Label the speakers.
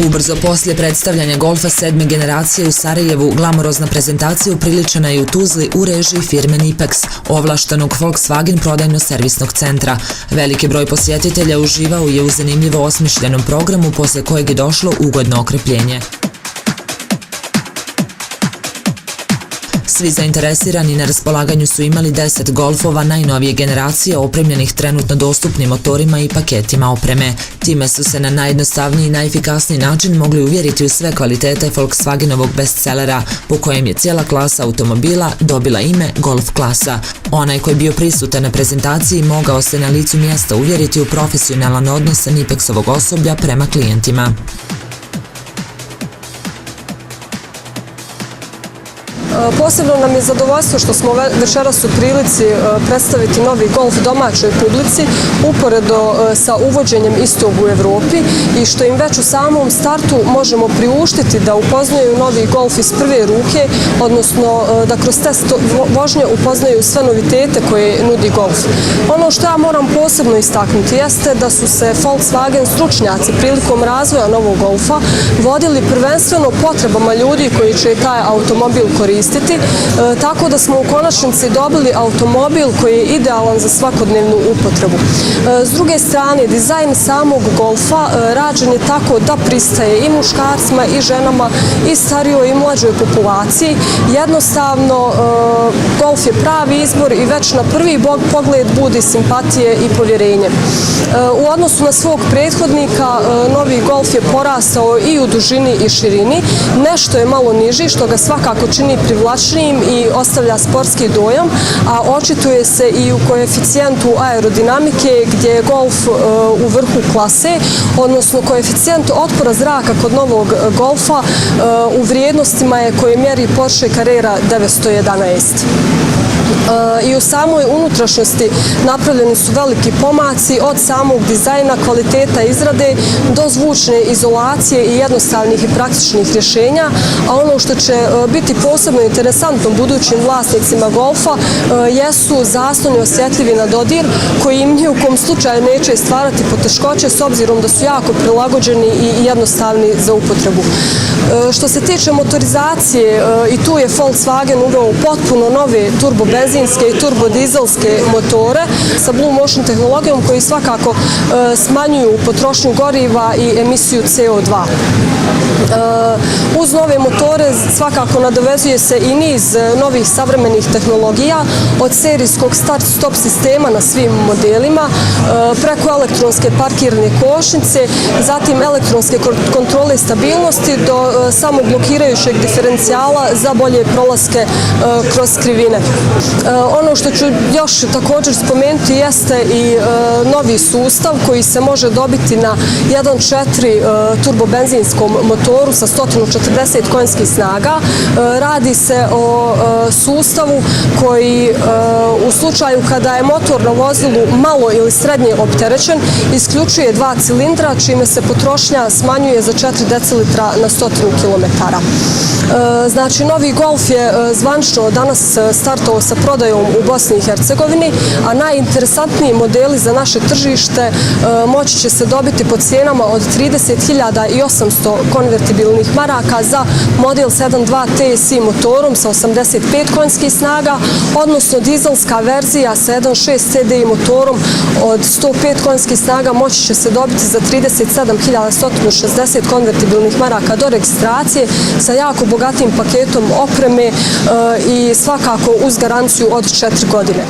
Speaker 1: Ubrzo poslije predstavljanja Golfa 7. generacije u Sarajevu, glamurozna prezentacija upriličena je u Tuzli u režiji firme Nipex, ovlaštenog Volkswagen prodajno-servisnog centra. Veliki broj posjetitelja uživao je u zanimljivo osmišljenom programu posle kojeg je došlo ugodno okrepljenje. Svi zainteresirani na raspolaganju su imali 10 golfova najnovije generacije opremljenih trenutno dostupnim motorima i paketima opreme. Time su se na najjednostavniji i najefikasniji način mogli uvjeriti u sve kvalitete Volkswagenovog bestsellera, po kojem je cijela klasa automobila dobila ime Golf klasa. Onaj koji je bio prisutan na prezentaciji mogao se na licu mjesta uvjeriti u profesionalan odnos Nipexovog osoblja prema klijentima.
Speaker 2: Posebno nam je zadovoljstvo što smo večeras u prilici predstaviti novi Golf domaćoj publici uporedo sa uvođenjem istog u Evropi i što im već u samom startu možemo priuštiti da upoznaju novi Golf iz prve ruke, odnosno da kroz test vožnje upoznaju sve novitete koje nudi Golf. Ono što ja moram posebno istaknuti jeste da su se Volkswagen stručnjaci prilikom razvoja novog Golfa vodili prvenstveno potrebama ljudi koji će taj automobil koristiti, tako da smo u konačnici dobili automobil koji je idealan za svakodnevnu upotrebu. S druge strane, dizajn samog Golfa rađen je tako da pristaje i muškarcima i ženama i starijoj i mlađoj populaciji. Jednostavno, Golf je pravi izbor i već na prvi pogled budi simpatije i povjerenje. U odnosu na svog prethodnika, novi Golf je porastao i u dužini i širini. Nešto je malo niži, što ga svakako čini privlačnijim i ostavlja sportski dojam, a očituje se i u koeficijentu aerodinamike gdje je Golf u vrhu klase, odnosno koeficijent otpora zraka kod novog Golfa u vrijednostima je koje mjeri Porsche Carrera 911. I u samoj unutrašnjosti napravljeni su veliki pomaci od samog dizajna, kvaliteta izrade do zvučne izolacije i jednostavnih i praktičnih rješenja, a ono što će biti posebno interesantno budućim vlasnicima Golfa jesu zasloni osjetljivi na dodir koji im ni u kom slučaju neće stvarati poteškoće s obzirom da su jako prilagođeni i jednostavni za upotrebu. Što se tiče motorizacije, i tu je Volkswagen uveo potpuno nove turbobenzinske i turbodizelske motore sa Blue Motion tehnologijom koji svakako smanjuju potrošnju goriva i emisiju CO2. Uz nove motore svakako nadovezuje se i niz novih savremenih tehnologija od serijskog start-stop sistema na svim modelima, preko elektronske parkirne kočnice, zatim elektronske kontrole stabilnosti do samoblokirajućeg diferencijala za bolje prolaske kroz krivine. Ono što ću još također spomenuti jeste i novi sustav koji se može dobiti na 1.4 turbobenzinskom motoru sa 140 konjskih snaga. Radi se o sustavu koji u slučaju kada je motor na vozilu malo ili srednje opterećen isključuje 2 cilindra čime se potrošnja smanjuje za 4 decilitra na 100 km. Znači, novi Golf je zvanično danas startovao sa prodajom u Bosni i Hercegovini, a najinteresantniji modeli za naše tržište moći će se dobiti po cijenama od 30.800 konvertibilnih maraka za model 7.2 TSI motorom sa 85 konjskih snaga, odnosno dizelska verzija sa 1.6 CDI motorom od 105 konjskih snaga moći će se dobiti za 37.160 konvertibilnih maraka do registracije sa jako bogatim paketom opreme i svakako uz garanciju od 4 godine.